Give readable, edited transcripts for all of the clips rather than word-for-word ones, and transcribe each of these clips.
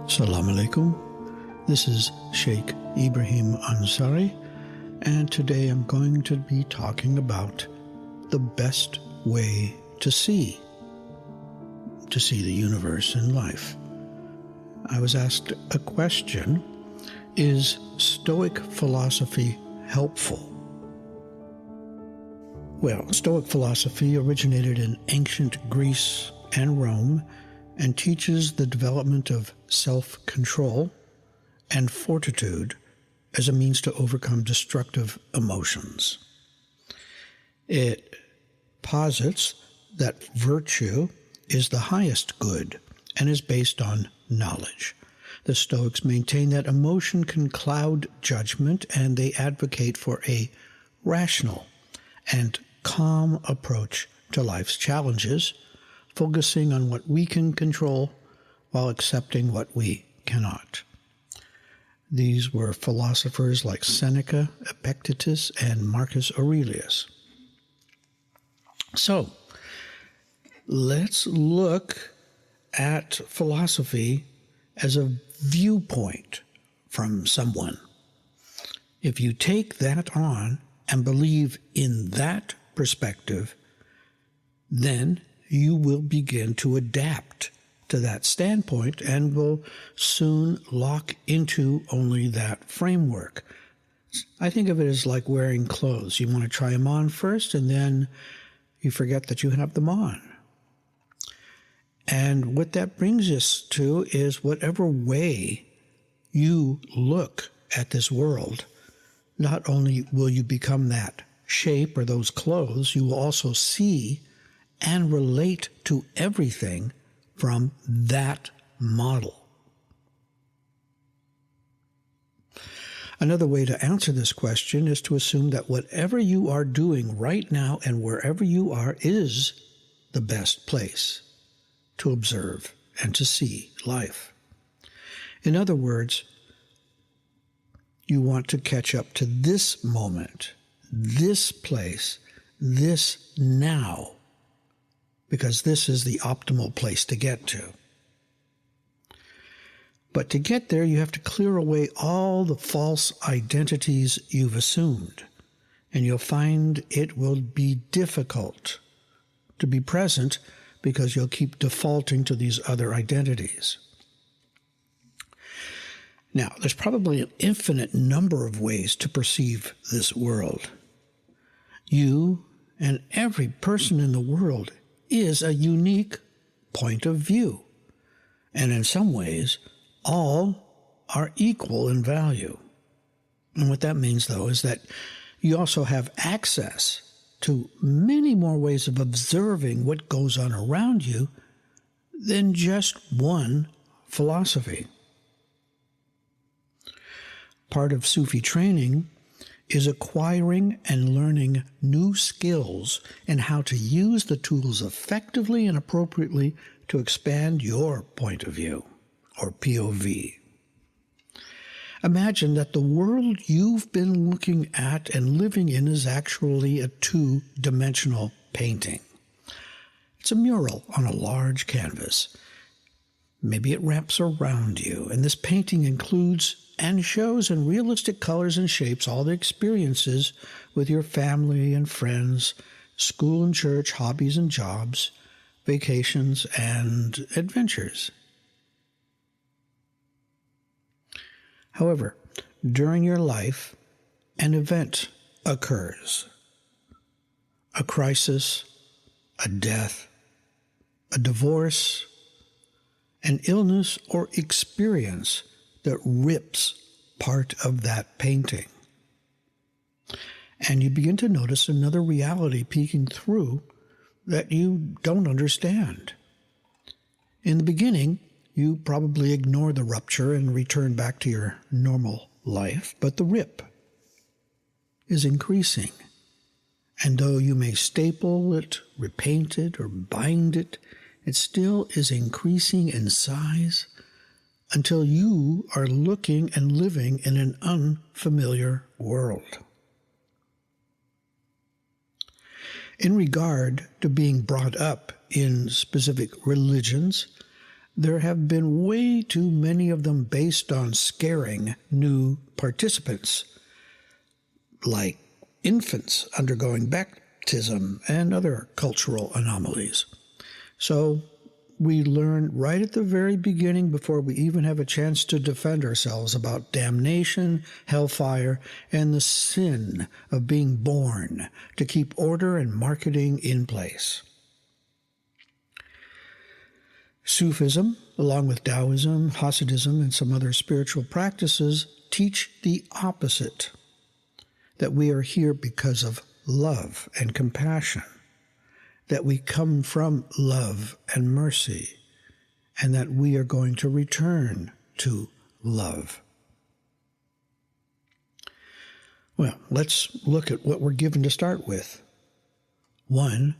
Salaam Alaykum. This is Sheikh Ibrahim Ansari, and today I'm going to be talking about the best way to see the universe and life. I was asked a question: is Stoic philosophy helpful? Well, Stoic philosophy originated in ancient Greece and Rome and teaches the development of self-control and fortitude as a means to overcome destructive emotions. It posits that virtue is the highest good and is based on knowledge. The Stoics maintain that emotion can cloud judgment, and they advocate for a rational and calm approach to life's challenges, focusing on what we can control while accepting what we cannot. These were philosophers like Seneca, Epictetus, and Marcus Aurelius. So, let's look at philosophy as a viewpoint from someone. If you take that on and believe in that perspective, then you will begin to adapt to that standpoint and will soon lock into only that framework. I think of it as like wearing clothes. You want to try them on first, and then you forget that you have them on. And what that brings us to is whatever way you look at this world, not only will you become that shape or those clothes, you will also see and relate to everything from that model. Another way to answer this question is to assume that whatever you are doing right now and wherever you are is the best place to observe and to see life. In other words, you want to catch up to this moment, this place, this now, because this is the optimal place to get to. But to get there, you have to clear away all the false identities you've assumed, and you'll find it will be difficult to be present because you'll keep defaulting to these other identities. Now, there's probably an infinite number of ways to perceive this world. You and every person in the world is a unique point of view, and in some ways, all are equal in value. And what that means, though, is that you also have access to many more ways of observing what goes on around you than just one philosophy. Part of Sufi training is acquiring and learning new skills and how to use the tools effectively and appropriately to expand your point of view, or POV. Imagine that the world you've been looking at and living in is actually a two-dimensional painting. It's a mural on a large canvas. Maybe it wraps around you, and this painting includes and shows in realistic colors and shapes all the experiences with your family and friends, school and church, hobbies and jobs, vacations and adventures. However, during your life, an event occurs. A crisis, a death, a divorce, an illness or experience that rips part of that painting. And you begin to notice another reality peeking through that you don't understand. In the beginning, you probably ignore the rupture and return back to your normal life, but the rip is increasing. And though you may staple it, repaint it, or bind it, it still is increasing in size until you are looking and living in an unfamiliar world. In regard to being brought up in specific religions, there have been way too many of them based on scaring new participants, like infants undergoing baptism and other cultural anomalies. So we learn right at the very beginning, before we even have a chance to defend ourselves, about damnation, hellfire, and the sin of being born, to keep order and marketing in place. Sufism, along with Taoism, Hasidism, and some other spiritual practices, teach the opposite, that we are here because of love and compassion, that we come from love and mercy, and that we are going to return to love. Well, let's look at what we're given to start with. 1,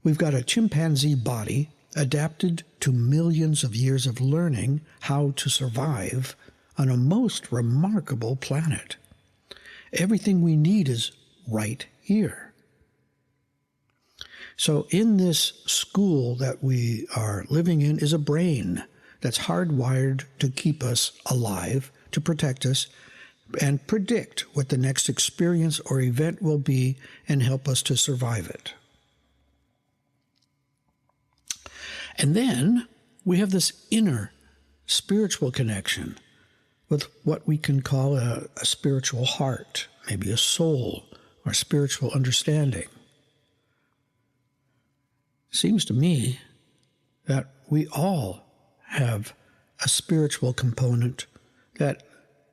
we've got a chimpanzee body adapted to millions of years of learning how to survive on a most remarkable planet. Everything we need is right here. So in this school that we are living in is a brain that's hardwired to keep us alive, to protect us, and predict what the next experience or event will be and help us to survive it. And then we have this inner spiritual connection with what we can call a spiritual heart, maybe a soul, or spiritual understanding. Seems to me that we all have a spiritual component that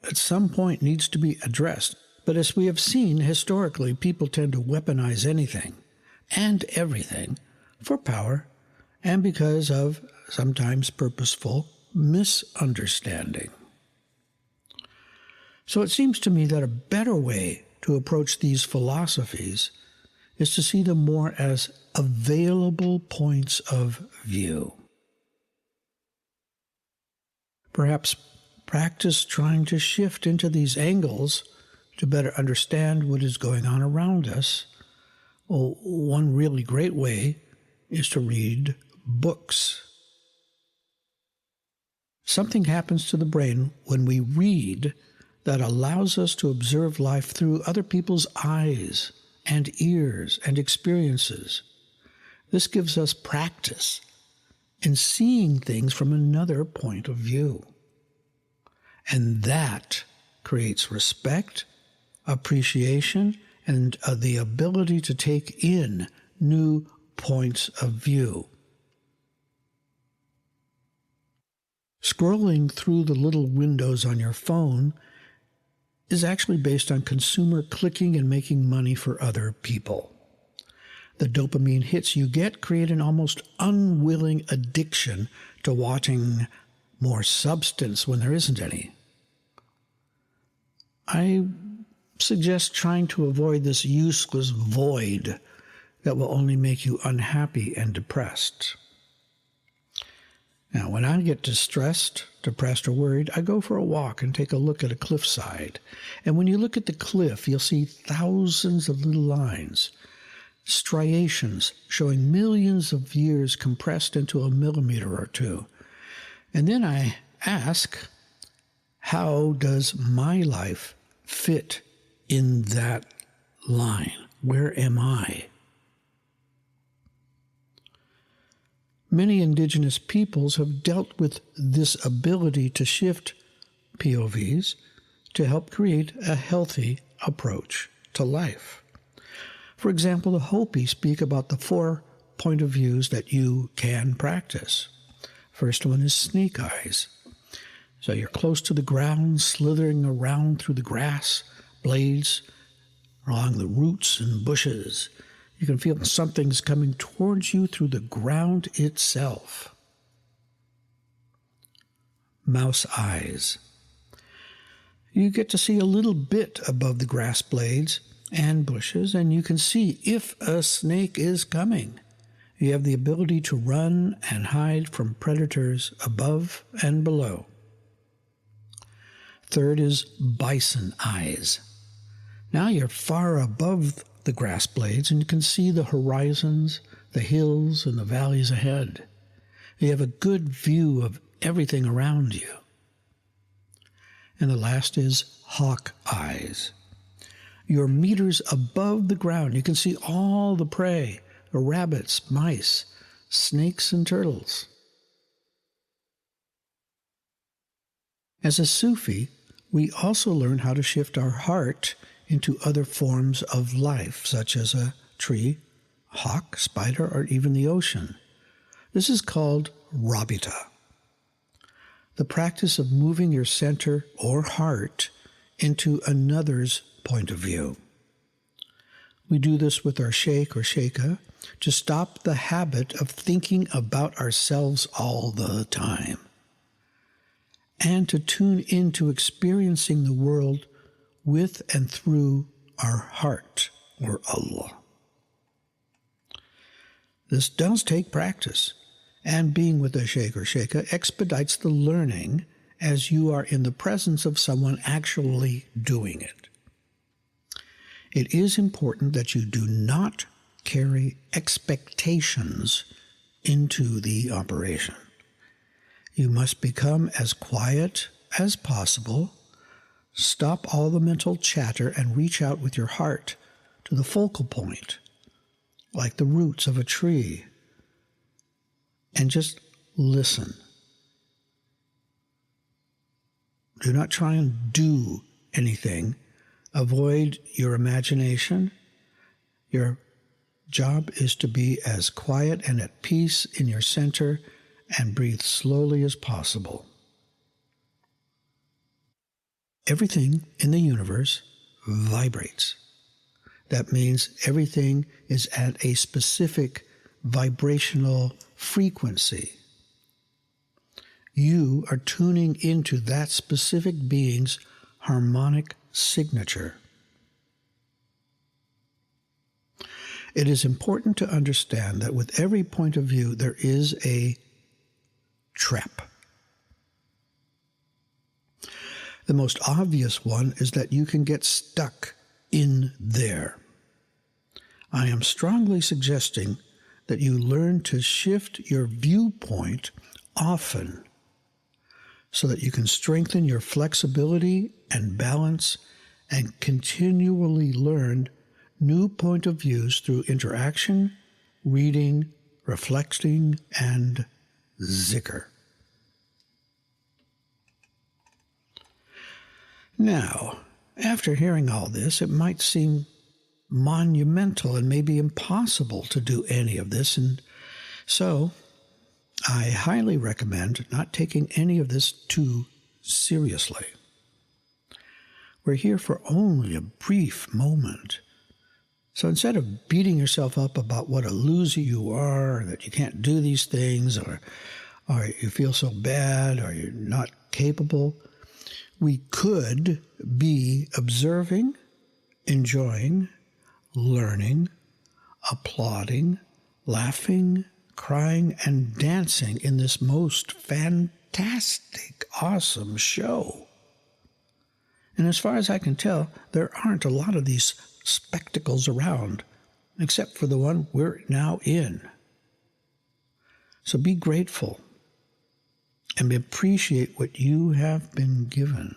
at some point needs to be addressed. But as we have seen historically, people tend to weaponize anything and everything for power and because of sometimes purposeful misunderstanding. So it seems to me that a better way to approach these philosophies is to see them more as available points of view. Perhaps practice trying to shift into these angles to better understand what is going on around us. Well, one really great way is to read books. Something happens to the brain when we read that allows us to observe life through other people's eyes and ears and experiences. This gives us practice in seeing things from another point of view. And that creates respect, appreciation, and the ability to take in new points of view. Scrolling through the little windows on your phone is actually based on consumer clicking and making money for other people. The dopamine hits you get create an almost unwilling addiction to wanting more substance when there isn't any. I suggest trying to avoid this useless void that will only make you unhappy and depressed. Now, when I get distressed, depressed, or worried, I go for a walk and take a look at a cliffside. And when you look at the cliff, you'll see thousands of little lines, striations showing millions of years compressed into a millimeter or two. And then I ask, how does my life fit in that line? Where am I? Many indigenous peoples have dealt with this ability to shift POVs to help create a healthy approach to life. For example, the Hopi speak about the 4 point of views that you can practice. First one is snake eyes. So you're close to the ground, slithering around through the grass, blades, along the roots and bushes. You can feel something's coming towards you through the ground itself. Mouse eyes. You get to see a little bit above the grass blades and bushes, and you can see if a snake is coming. You have the ability to run and hide from predators above and below. Third is bison eyes. Now you're far above the grass blades and you can see the horizons, the hills, and the valleys ahead. You have a good view of everything around you. And the last is hawk eyes. You're meters above the ground. You can see all the prey, the rabbits, mice, snakes, and turtles. As a Sufi, we also learn how to shift our heart into other forms of life, such as a tree, hawk, spider, or even the ocean. This is called Rabita, the practice of moving your center or heart into another's point of view. We do this with our sheikh or sheikha to stop the habit of thinking about ourselves all the time, and to tune into experiencing the world with and through our heart, or Allah. This does take practice, and being with a sheikh or sheikha expedites the learning as you are in the presence of someone actually doing it. It is important that you do not carry expectations into the operation. You must become as quiet as possible, stop all the mental chatter, and reach out with your heart to the focal point, like the roots of a tree, and just listen. Do not try and do anything. Avoid your imagination. Your job is to be as quiet and at peace in your center and breathe slowly as possible. Everything in the universe vibrates. That means everything is at a specific vibrational frequency. You are tuning into that specific being's harmonic signature. It is important to understand that with every point of view, there is a trap. The most obvious one is that you can get stuck in there. I am strongly suggesting that you learn to shift your viewpoint often so that you can strengthen your flexibility and balance and continually learn new point of views through interaction, reading, reflecting, and zikr. Now, after hearing all this, it might seem monumental and maybe impossible to do any of this, and so I highly recommend not taking any of this too seriously. We're here for only a brief moment. So instead of beating yourself up about what a loser you are, or that you can't do these things, or you feel so bad, or you're not capable, we could be observing, enjoying, learning, applauding, laughing, crying, and dancing in this most fantastic, awesome show. And as far as I can tell, there aren't a lot of these spectacles around, except for the one we're now in. So be grateful and appreciate what you have been given.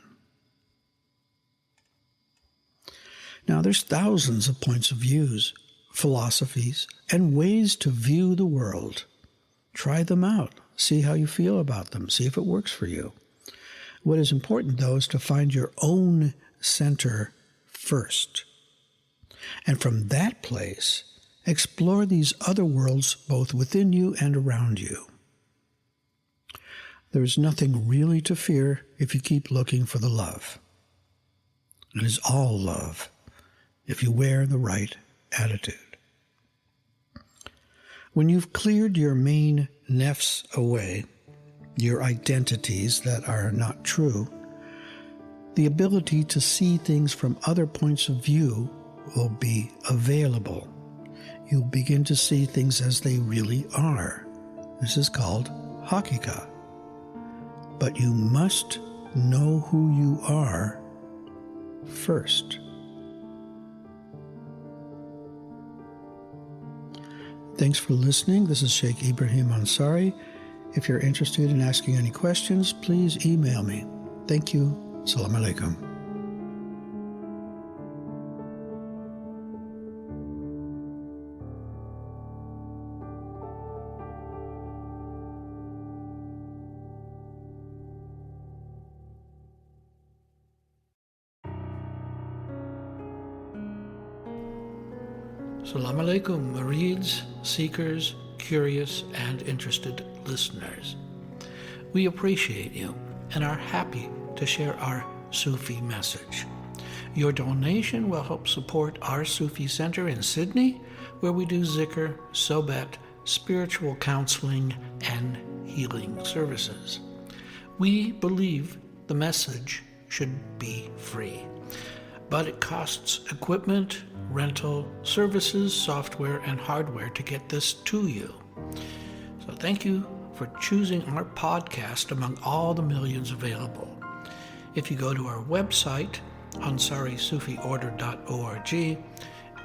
Now, there's thousands of points of views, philosophies, and ways to view the world. Try them out. See how you feel about them. See if it works for you. What is important, though, is to find your own center first. And from that place, explore these other worlds both within you and around you. There is nothing really to fear if you keep looking for the love. It is all love if you wear the right attitude. When you've cleared your main nefs away, your identities that are not true, the ability to see things from other points of view will be available. You'll begin to see things as they really are. This is called hakika. But you must know who you are first. Thanks for listening. This is Shaykh Ibrahim Ansari, If you're interested in asking any questions, please email me. Thank you. Salaam Alaykum. Salaam Alaykum, murids, seekers, curious, and interested listeners. We appreciate you and are happy to share our Sufi message. Your donation will help support our Sufi Center in Sydney, where we do zikr, sohbet, spiritual counseling, and healing services. We believe the message should be free, but it costs equipment, rental, services, software, and hardware to get this to you. So thank you for choosing our podcast among all the millions available. If you go to our website, ansarisufiorder.org,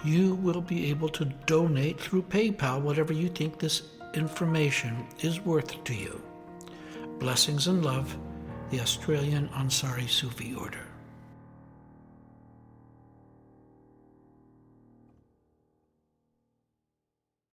you will be able to donate through PayPal whatever you think this information is worth to you. Blessings and love, the Australian Ansari Sufi Order.